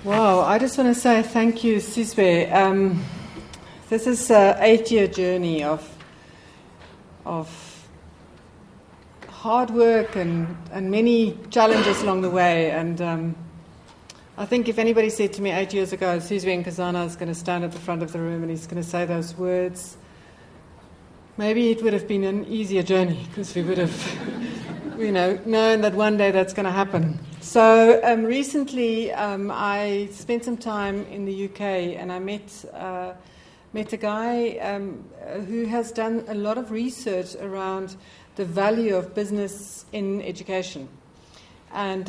Wow, I just want to say thank you, Sizwe. This is an 8-year journey of hard work and many challenges along the way. And I think if anybody said to me 8 years ago, Sizwe Nkazana is going to stand at the front of the room and he's going to say those words, maybe it would have been an easier journey because we would have, known that one day that's going to happen. So recently I spent some time in the UK and I met a guy who has done a lot of research around the value of business in education. And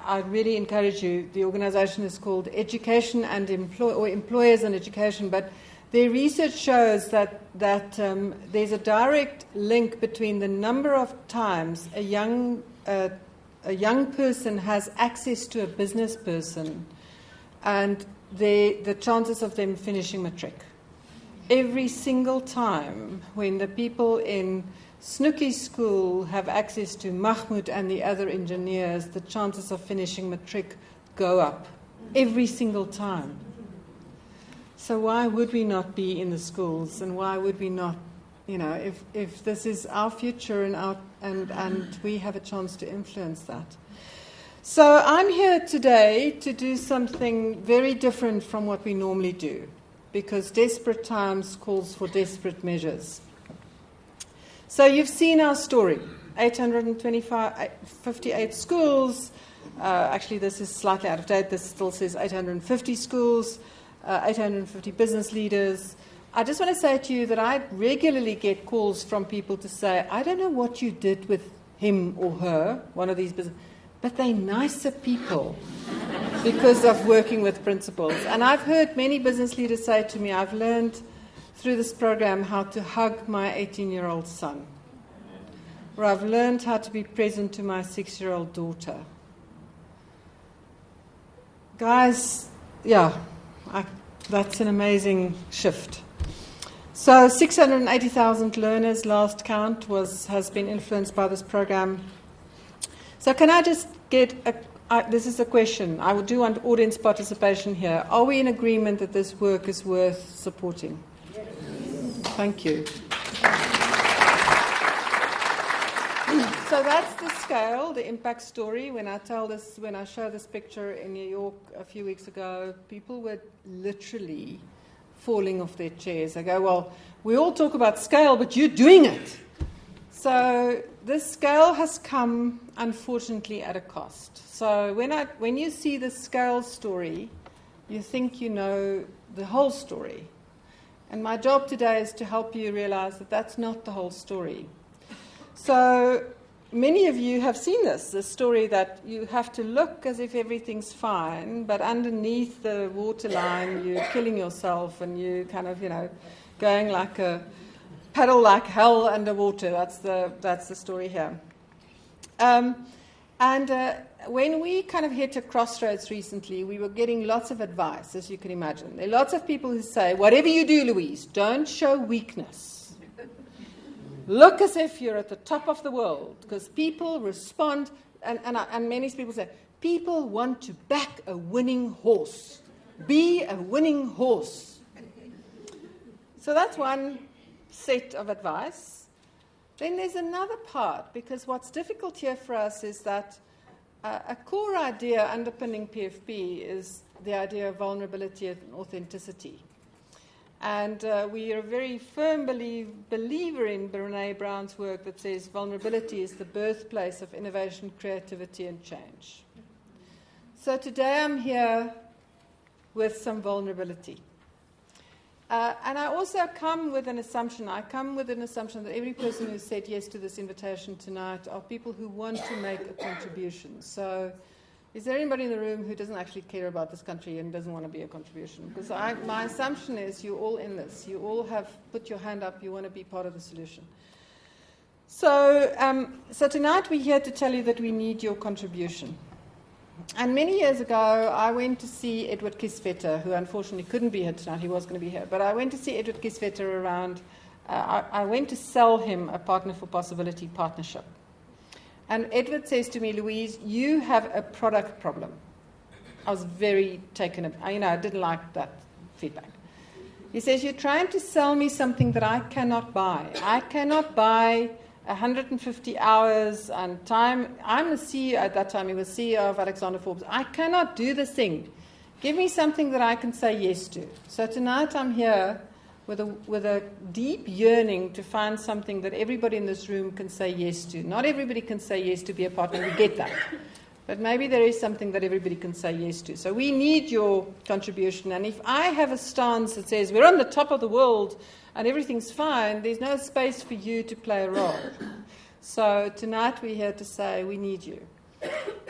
I really encourage you, the organisation is called Education and Employers and Education, but their research shows that there's a direct link between the number of times a young person has access to a business person and the chances of them finishing matric. Every single time when the people in Snooky's school have access to Mahmoud and the other engineers, the chances of finishing matric go up. Every single time. So why would we not be in the schools, and why would we not, if this is our future and we have a chance to influence that. So I'm here today to do something very different from what we normally do, because desperate times calls for desperate measures. So you've seen our story, 858 schools. Actually, this is slightly out of date. This still says 850 schools, 850 business leaders. I just want to say to you that I regularly get calls from people to say, I don't know what you did with him or her, one of these business, but they're nicer people because of working with principals. And I've heard many business leaders say to me, I've learned through this program how to hug my 18-year-old son, or I've learned how to be present to my 6-year-old daughter. Guys, that's an amazing shift. So 680,000 learners, last count, has been influenced by this program. So can I just get this is a question. I do want audience participation here. Are we in agreement that this work is worth supporting? Yes. Thank you. So that's the scale, the impact story. When I show this picture in New York a few weeks ago, people were literally falling off their chairs. I go, well, we all talk about scale, but you're doing it. So this scale has come, unfortunately, at a cost. So when you see the scale story, you think you know the whole story. And my job today is to help you realize that that's not the whole story. So many of you have seen the story that you have to look as if everything's fine, but underneath the waterline you're killing yourself and you kind of, going like a paddle like hell underwater. That's the story here. When we kind of hit a crossroads recently, we were getting lots of advice, as you can imagine. There are lots of people who say, whatever you do, Louise, don't show weakness. Look as if you're at the top of the world, because people respond, and many people say, people want to back a winning horse. Be a winning horse. So that's one set of advice. Then there's another part, because what's difficult here for us is that a core idea underpinning PFP is the idea of vulnerability and authenticity. And we are a very firm believer in Brené Brown's work that says vulnerability is the birthplace of innovation, creativity, and change. So today I'm here with some vulnerability. And I also come with an assumption. I come with an assumption that every person who said yes to this invitation tonight are people who want to make a contribution. So is there anybody in the room who doesn't actually care about this country and doesn't want to be a contribution? Because my assumption is you're all in this. You all have put your hand up. You want to be part of the solution. So tonight we're here to tell you that we need your contribution. And many years ago, I went to see Edward Kieswetter, who unfortunately couldn't be here tonight. He was going to be here. But I went to see Edward Kieswetter around. I went to sell him a Partner for Possibility partnership. And Edward says to me, Louise, you have a product problem. I was very taken aback. I didn't like that feedback. He says, you're trying to sell me something that I cannot buy. I cannot buy 150 hours and time. I'm the CEO at that time. He was CEO of Alexander Forbes. I cannot do this thing. Give me something that I can say yes to. So tonight I'm here with a deep yearning to find something that everybody in this room can say yes to. Not everybody can say yes to be a partner. We get that. But maybe there is something that everybody can say yes to. So we need your contribution. And if I have a stance that says we're on the top of the world and everything's fine, there's no space for you to play a role. So tonight we're here to say we need you.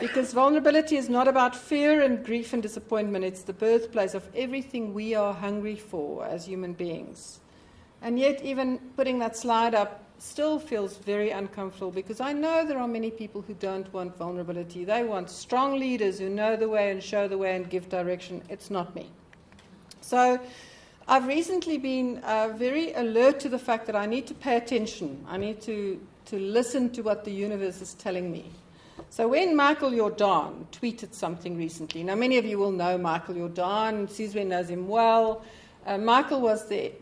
Because vulnerability is not about fear and grief and disappointment. It's the birthplace of everything we are hungry for as human beings. And yet even putting that slide up still feels very uncomfortable, because I know there are many people who don't want vulnerability. They want strong leaders who know the way and show the way and give direction. It's not me. So I've recently been very alert to the fact that I need to pay attention. I need to listen to what the universe is telling me. So when Michael Jordan tweeted something recently, now many of you will know Michael Jordan, Sizwe knows him well. Michael was the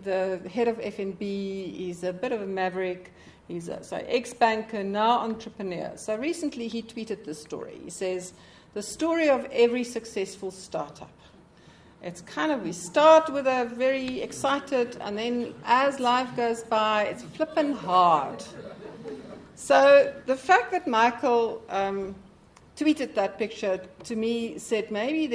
head of FNB. He's a bit of a maverick. He's ex-banker, now entrepreneur. So recently he tweeted this story. He says, the story of every successful startup. It's kind of, we start with a very excited, and then as life goes by, it's flippin' hard. So the fact that Michael tweeted that picture to me said maybe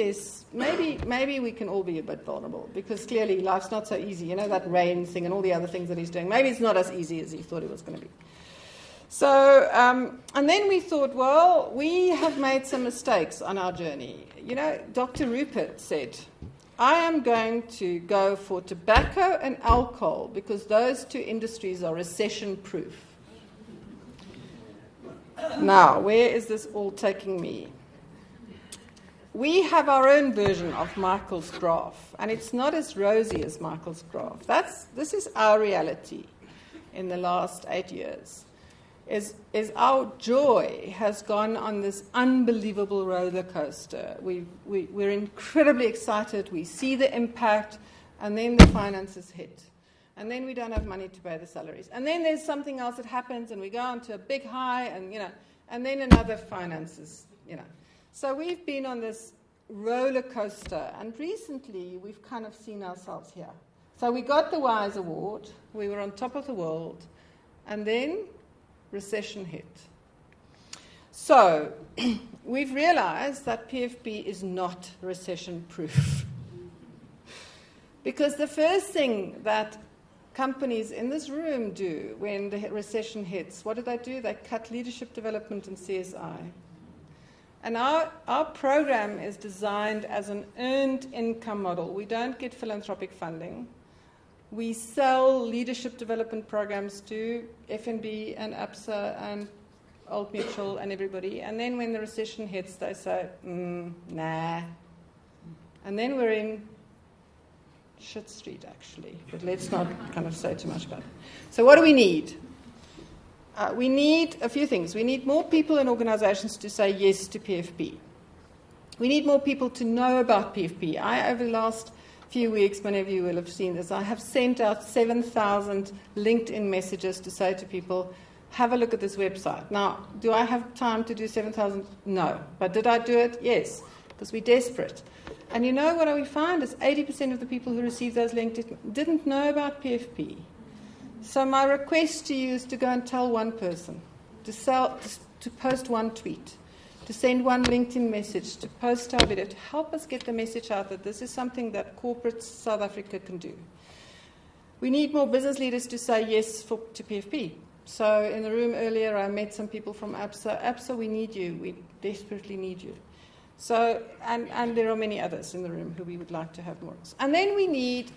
we can all be a bit vulnerable, because clearly life's not so easy. That Rhyn thing and all the other things that he's doing. Maybe it's not as easy as he thought it was going to be. So, and then we thought, well, we have made some mistakes on our journey. Dr. Rupert said, I am going to go for tobacco and alcohol because those two industries are recession-proof. Now, where is this all taking me? We have our own version of Michael's graph, and it's not as rosy as Michael's graph. This is our reality in the last 8 years. Is our joy has gone on this unbelievable roller coaster. We're incredibly excited. We see the impact, and then the finances hit. And then we don't have money to pay the salaries. And then there's something else that happens, and we go on to a big high, and and then another finances, So we've been on this roller coaster, and recently we've kind of seen ourselves here. So we got the WISE Award. We were on top of the world, and then recession hit. So we've realized that PFP is not recession-proof. Because the first thing that companies in this room do when the recession hits, what do? They cut leadership development and CSI. And our program is designed as an earned income model. We don't get philanthropic funding. We sell leadership development programs to FNB and ABSA and Old Mutual and everybody. And then when the recession hits, they say, nah. And then we're in shit street, actually. But let's not kind of say too much about it. So what do we need? We need a few things. We need more people and organizations to say yes to PFP. We need more people to know about PFP. Over the last few weeks, many of you will have seen this, I have sent out 7,000 LinkedIn messages to say to people, have a look at this website. Now, do I have time to do 7,000? No. But did I do it? Yes, because we're desperate. And you know what we find is 80% of the people who receive those links didn't know about PFP. So my request to you is to go and tell one person, to post one tweet, to send one LinkedIn message, to post our video, to help us get the message out that this is something that corporate South Africa can do. We need more business leaders to say yes to PFP. So in the room earlier, I met some people from ABSA. ABSA, we need you. We desperately need you. So, and there are many others in the room who we would like to have more. And then we need,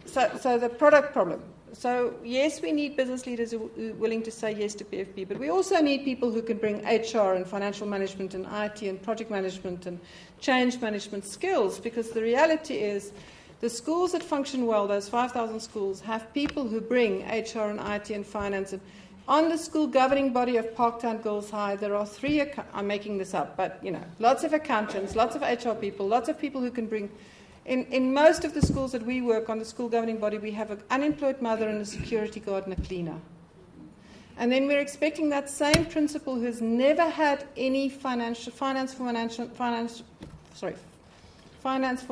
so the product problem. So yes, we need business leaders who are willing to say yes to PFP, but we also need people who can bring HR and financial management and IT and project management and change management skills, because the reality is the schools that function well, those 5,000 schools, have people who bring HR and IT and finance and On the school governing body of Parktown Girls High, there are 3, I'm making this up, but, lots of accountants, lots of HR people, lots of people who can bring... In most of the schools that we work on, the school governing body, we have an unemployed mother and a security guard and a cleaner. And then we're expecting that same principal who has never had any finance for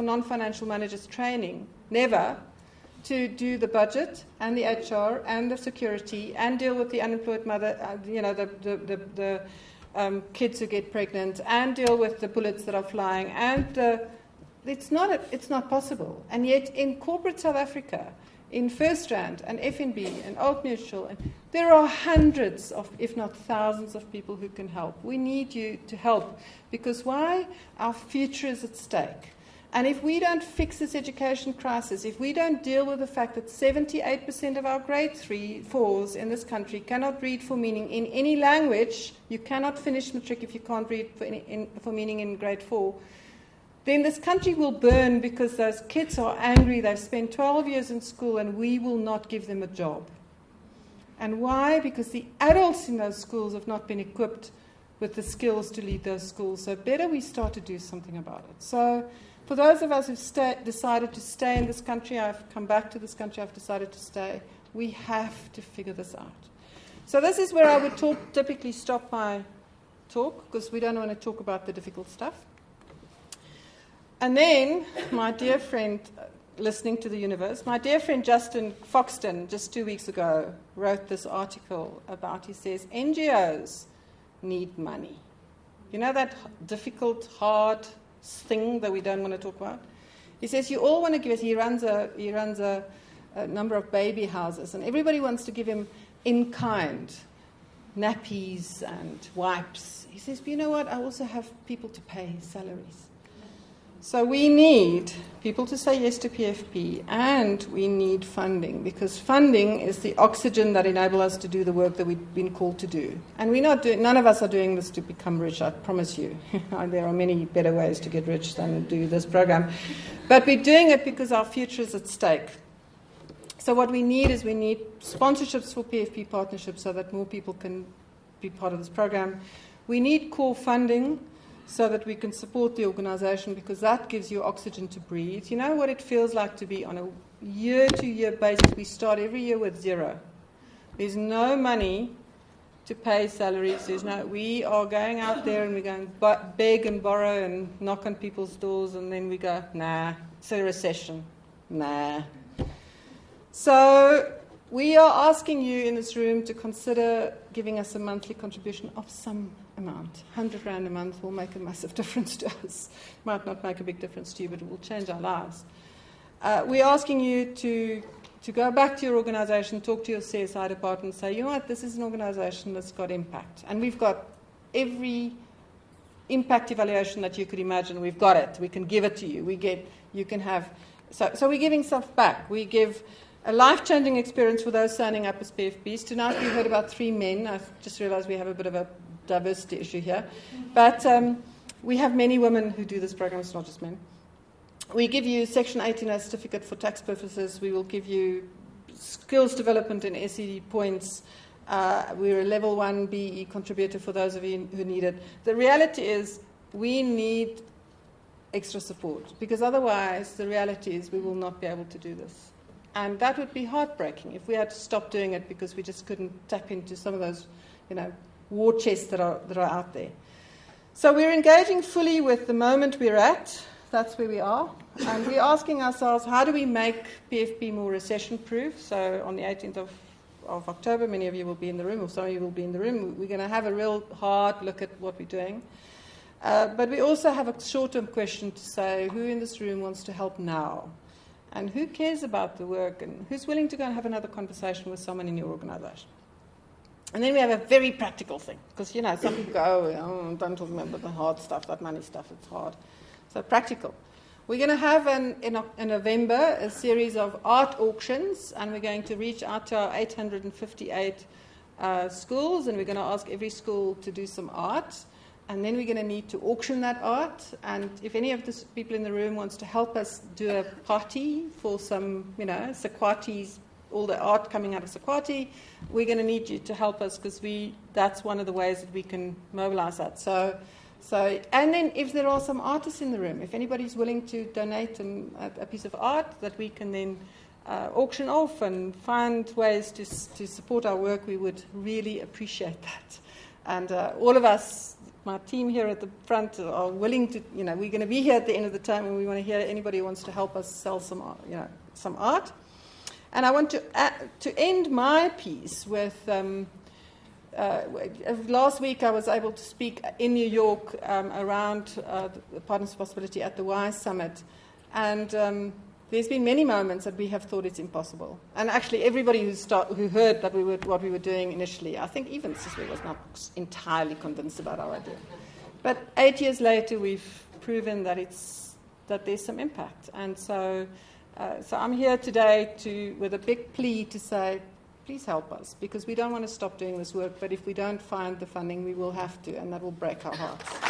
non-financial managers training, never, to do the budget and the HR and the security and deal with the unemployed mother, the kids who get pregnant, and deal with the bullets that are flying. And it's not possible. And yet in corporate South Africa, in FirstRand and FNB and Old Mutual, there are hundreds of, if not thousands of people who can help. We need you to help, because why? Our future is at stake. And if we don't fix this education crisis, if we don't deal with the fact that 78% of our grade 4s in this country cannot read for meaning in any language, you cannot finish matric if you can't read for meaning in grade 4, then this country will burn, because those kids are angry. They've spent 12 years in school and we will not give them a job. And why? Because the adults in those schools have not been equipped with the skills to lead those schools. So better we start to do something about it. So for those of us who've decided to stay in this country, I've come back to this country, I've decided to stay, we have to figure this out. So this is where I would typically stop my talk, because we don't want to talk about the difficult stuff. And then, my dear friend, listening to the universe, my dear friend Justin Foxton, just 2 weeks ago, wrote this article about, he says, NGOs need money. You know that difficult, hard thing that we don't want to talk about? He says, you all want to give us, he runs a number of baby houses, and everybody wants to give him in kind, nappies and wipes. He says, but you know what, I also have people to pay salaries. So we need people to say yes to PFP, and we need funding, because funding is the oxygen that enables us to do the work that we've been called to do. And none of us are doing this to become rich, I promise you. There are many better ways to get rich than do this program. But we're doing it because our future is at stake. So what we need is sponsorships for PFP partnerships so that more people can be part of this program. We need core funding so that we can support the organisation, because that gives you oxygen to breathe. You know what it feels like to be on a year-to-year basis? We start every year with 0. There's no money to pay salaries. We are going out there and we're going beg and borrow and knock on people's doors, and then we go, nah, it's a recession. Nah. So we are asking you in this room to consider giving us a monthly contribution of some amount. 100 Rand a month will make a massive difference to us. Might not make a big difference to you, but it will change our lives. We're asking you to go back to your organisation, talk to your CSI department, and say, you know what, this is an organisation that's got impact. And we've got every impact evaluation that you could imagine. We've got it. We can give it to you. You can have... So we're giving stuff back. We give a life-changing experience for those signing up as PFPs. Tonight we heard about 3 men. I've just realised we have a bit of a diversity issue here. But we have many women who do this program. It's not just men. We give you Section 18 as certificate for tax purposes. We will give you skills development in SED points. We're a level 1 BE contributor for those of you who need it. The reality is we need extra support, because otherwise the reality is we will not be able to do this. And that would be heartbreaking if we had to stop doing it because we just couldn't tap into some of those, war chests that are out there. So we're engaging fully with the moment we're at. That's where we are. And we're asking ourselves, how do we make PFP more recession-proof? So on the 18th of October, many of you will be in the room, or some of you will be in the room. We're going to have a real hard look at what we're doing. But we also have a short-term question to say, who in this room wants to help now? And who cares about the work? And who's willing to go and have another conversation with someone in your organisation? And then we have a very practical thing. Because, some people go, oh, don't talk about the hard stuff, that money stuff, it's hard. So practical. We're going to have, in November, a series of art auctions. And we're going to reach out to our 858 schools. And we're going to ask every school to do some art. And then we're going to need to auction that art. And if any of the people in the room wants to help us do a party for some, Sekwati's all the art coming out of Sekwati, we're going to need you to help us because that's one of the ways that we can mobilize that. So, and then if there are some artists in the room, if anybody's willing to donate a piece of art that we can then auction off and find ways to support our work, we would really appreciate that. And all of us, my team here at the front, are willing to, we're going to be here at the end of the time, and we want to hear anybody who wants to help us sell some art. And I want to end my piece with, last week I was able to speak in New York around the Partners for Possibility at the WISE Summit. And there's been many moments that we have thought it's impossible. And actually everybody who heard that what we were doing initially, I think even Siswe was not entirely convinced about our idea. But 8 years later, we've proven that there's some impact. And so I'm here today with a big plea to say, please help us, because we don't want to stop doing this work, but if we don't find the funding, we will have to, and that will break our hearts.